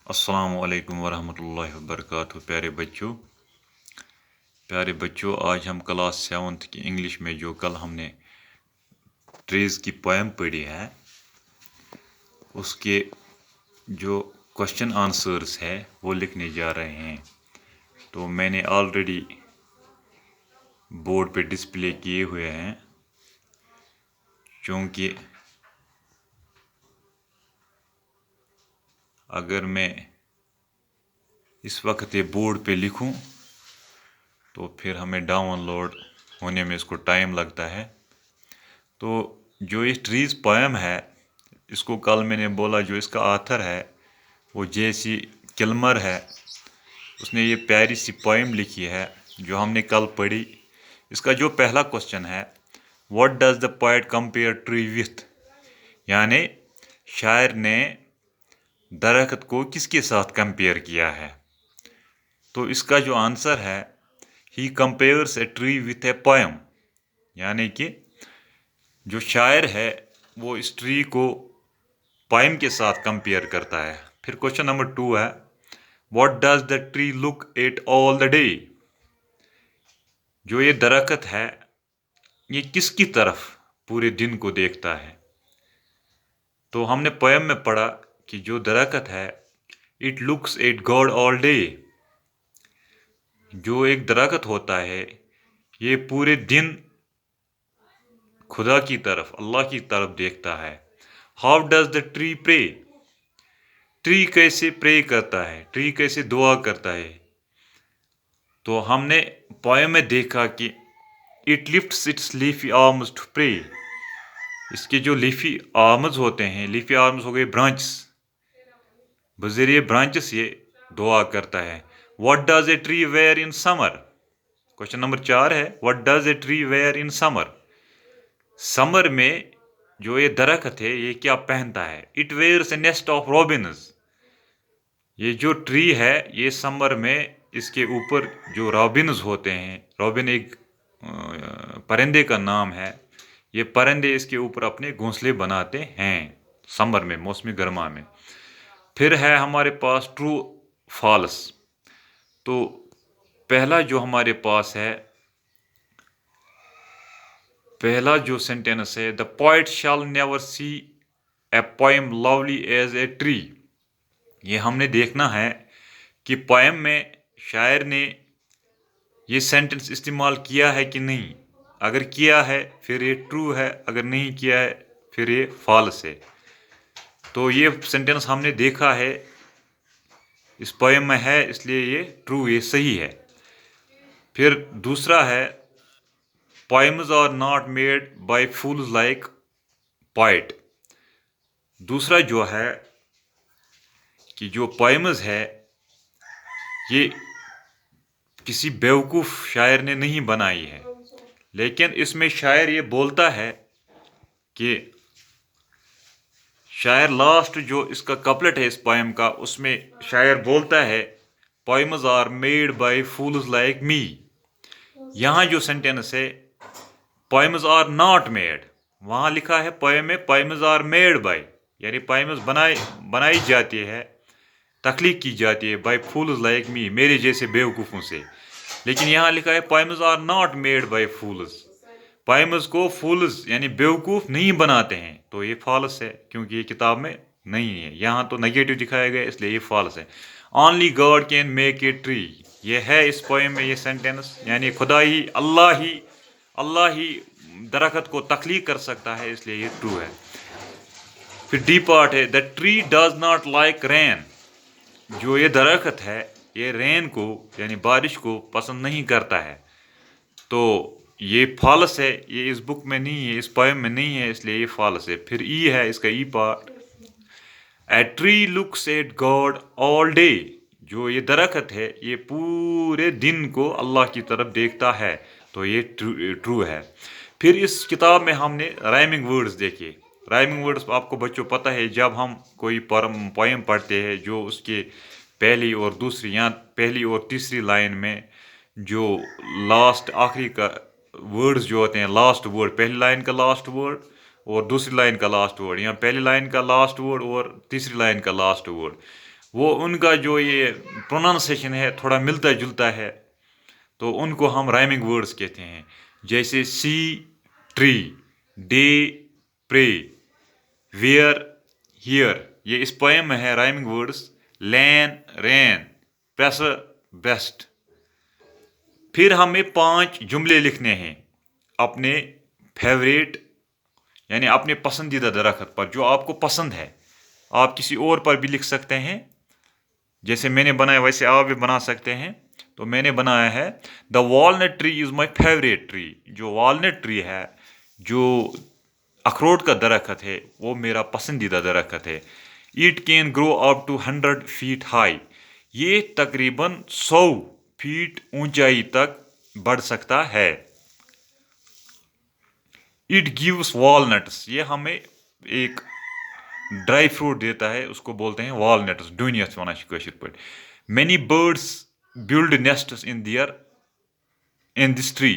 السلام علیکم ورحمۃ اللہ وبرکاتہ۔ پیارے بچوں، آج ہم کلاس 7 کی انگلش میں جو کل ہم نے ٹریز کی پوئم پڑھی ہے اس کے جو کوشچن آنسرز ہے وہ لکھنے جا رہے ہیں۔ تو میں نے آلریڈی بورڈ پہ ڈسپلے کیے ہوئے ہیں، چونکہ اگر میں اس وقت یہ بورڈ پہ لکھوں تو پھر ہمیں ڈاؤن لوڈ ہونے میں اس کو ٹائم لگتا ہے۔ تو جو یہ ٹریز پوئم ہے اس کو کل میں نے بولا جو اس کا آتھر ہے وہ جے.سی. کلمر ہے۔ اس نے یہ پیاری سی پوئم لکھی ہے جو ہم نے کل پڑھی۔ اس کا جو پہلا کوشچن ہے، what does the poet compare tree with, یعنی شاعر نے درخت کو کس کے ساتھ کمپیئر کیا ہے؟ تو اس کا جو آنسر ہے، he compares a tree with a poem, یعنی کہ جو شاعر ہے وہ اس ٹری کو پوئم کے ساتھ کمپیئر کرتا ہے۔ پھر کوشچن نمبر 2 ہے، what does the tree look at all the day, جو یہ درخت ہے یہ کس کی طرف پورے دن کو دیکھتا ہے؟ تو ہم نے پوئم میں پڑھا کہ جو درخت ہے it looks at God all day, جو ایک درخت ہوتا ہے یہ پورے دن خدا کی طرف، اللہ کی طرف دیکھتا ہے۔ ہاؤ ڈز دا ٹری پرے، ٹری کیسے پرے کرتا ہے، ٹری کیسے دعا کرتا ہے؟ تو ہم نے پوئم میں دیکھا کہ it lifts its leafy arms to pray, اس کے جو لیفی آرمز ہوتے ہیں، لیفی آرمز ہو گئے برانچز، بذریعے برانچز یہ دعا کرتا ہے۔ What does a tree wear in summer, question number 4 ہے، what does a tree wear in summer, summer میں جو یہ درخت ہے یہ کیا پہنتا ہے؟ It wears a nest of robins, یہ جو ٹری ہے یہ سمر میں اس کے اوپر جو رابنز ہوتے ہیں، رابن ایک پرندے کا نام ہے، یہ پرندے اس کے اوپر اپنے گھونسلے بناتے ہیں سمر میں، موسم گرما میں۔ پھر ہے ہمارے پاس ٹرو فالس، تو پہلا جو ہمارے پاس ہے، پہلا جو سینٹینس ہے، دا پوئٹ شال never C a poem lovely as a tree, یہ ہم نے دیکھنا ہے کہ پوئم میں شاعر نے یہ سینٹنس استعمال کیا ہے کہ نہیں۔ اگر کیا ہے پھر یہ ٹرو ہے، اگر نہیں کیا ہے پھر یہ فالس ہے۔ تو یہ سینٹنس ہم نے دیکھا ہے اس پوئم میں ہے، اس لیے یہ ٹرو، یہ صحیح ہے۔ پھر دوسرا ہے، poems are not made by fools like poet, دوسرا جو ہے کہ جو پوئمز ہے یہ کسی بیوقوف شاعر نے نہیں بنائی ہے، لیکن اس میں شاعر یہ بولتا ہے کہ شاعر لاسٹ جو اس کا کپلٹ ہے اس پوئم کا، اس میں شاعر بولتا ہے poems are made by fools like me. یہاں جو سینٹینس ہے پوئمز آر ناٹ میڈ، وہاں لکھا ہے پوئم میں پوئمز آر میڈ بائی، یعنی پوئمز بنائی جاتی ہے، تخلیق کی جاتی ہے بائی فولز لائک می، میرے جیسے بیوقوفوں سے، لیکن یہاں لکھا ہے poems are not made by fools, poems کو فولز یعنی بیوقوف نہیں بناتے ہیں، تو یہ فالس ہے کیونکہ یہ کتاب میں نہیں ہے، یہاں تو نگیٹو دکھایا گیا اس لیے یہ فالس ہے۔ Only God can make a tree, یہ ہے اس پوئم میں یہ سینٹینس، یعنی خدا ہی، اللہ ہی درخت کو تخلیق کر سکتا ہے، اس لیے یہ ٹرو ہے۔ پھر ڈی پارٹ ہے، the tree does not like rain, جو یہ درخت ہے یہ رین کو یعنی بارش کو پسند نہیں کرتا ہے، تو یہ فالس ہے، یہ اس بک میں نہیں ہے، اس پوئم میں نہیں ہے، اس لیے یہ فالس ہے۔ پھر ای ہے اس کا E part, a tree looks at God all day, جو یہ درخت ہے یہ پورے دن کو اللہ کی طرف دیکھتا ہے، تو یہ ٹرو ہے۔ پھر اس کتاب میں ہم نے رائمنگ ورڈز دیکھے، رائمنگ ورڈز آپ کو بچوں پتہ ہے، جب ہم کوئی پوئم پڑھتے ہیں جو اس کے پہلی اور دوسری یا پہلی اور تیسری لائن میں جو لاسٹ آخری کا ورڈز جو ہوتے ہیں، لاسٹ ورڈ، پہلی لائن کا لاسٹ ورڈ اور دوسری لائن کا لاسٹ ورڈ، یا پہلی لائن کا لاسٹ ورڈ اور تیسری لائن کا لاسٹ ورڈ، وہ ان کا جو یہ پروننسیشن ہے تھوڑا ملتا جلتا ہے، تو ان کو ہم رائمنگ ورڈز کہتے ہیں. جیسے سی ٹری، ڈے پرے، ویئر ہیئر، یہ اس پوئم میں ہے رائمنگ ورڈز. لین رین، پیسر بیسٹ. پھر ہمیں 5 جملے لکھنے ہیں اپنے فیوریٹ یعنی اپنے پسندیدہ درخت پر جو آپ کو پسند ہے. آپ کسی اور پر بھی لکھ سکتے ہیں، جیسے میں نے بنایا ویسے آپ بھی بنا سکتے ہیں. تو میں نے بنایا ہے the walnut tree is my favourite tree. جو والنٹ ٹری ہے، جو اخروٹ کا درخت ہے، وہ میرا پسندیدہ درخت ہے. It can grow up to 100 feet high. یہ تقریباً 100 فیٹ اونچائی تک بڑھ سکتا ہے. It gives walnuts. یہ ہمیں ایک ڈرائی فروٹ دیتا ہے، اس کو بولتے ہیں والنٹس. ڈونیتھ ونان کاشر پٲٹھۍ. Many birds build nests in this tree.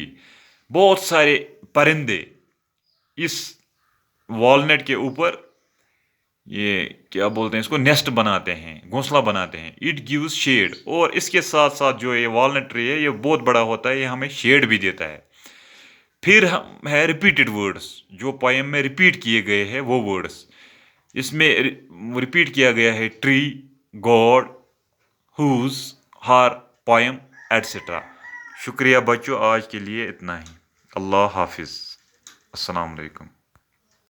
بہت سارے پرندے اس والنٹ کے اوپر یہ کیا بولتے ہیں اس کو، نیسٹ بناتے ہیں، گھونسلہ بناتے ہیں. It gives shade. اور اس کے ساتھ ساتھ جو یہ والنٹ ٹری ہے یہ بہت بڑا ہوتا ہے، یہ ہمیں شیڈ بھی دیتا ہے. پھر ہے ریپیٹڈ ورڈس، جو پوئم میں ریپیٹ کیے گئے ہیں وہ ورڈس. اس میں ریپیٹ کیا گیا ہے ٹری، گاڈ، ہوز، ہر، پوئم، ایٹسٹرا. شکریہ بچوں، آج کے لیے اتنا ہی. اللہ حافظ. السلام علیکم.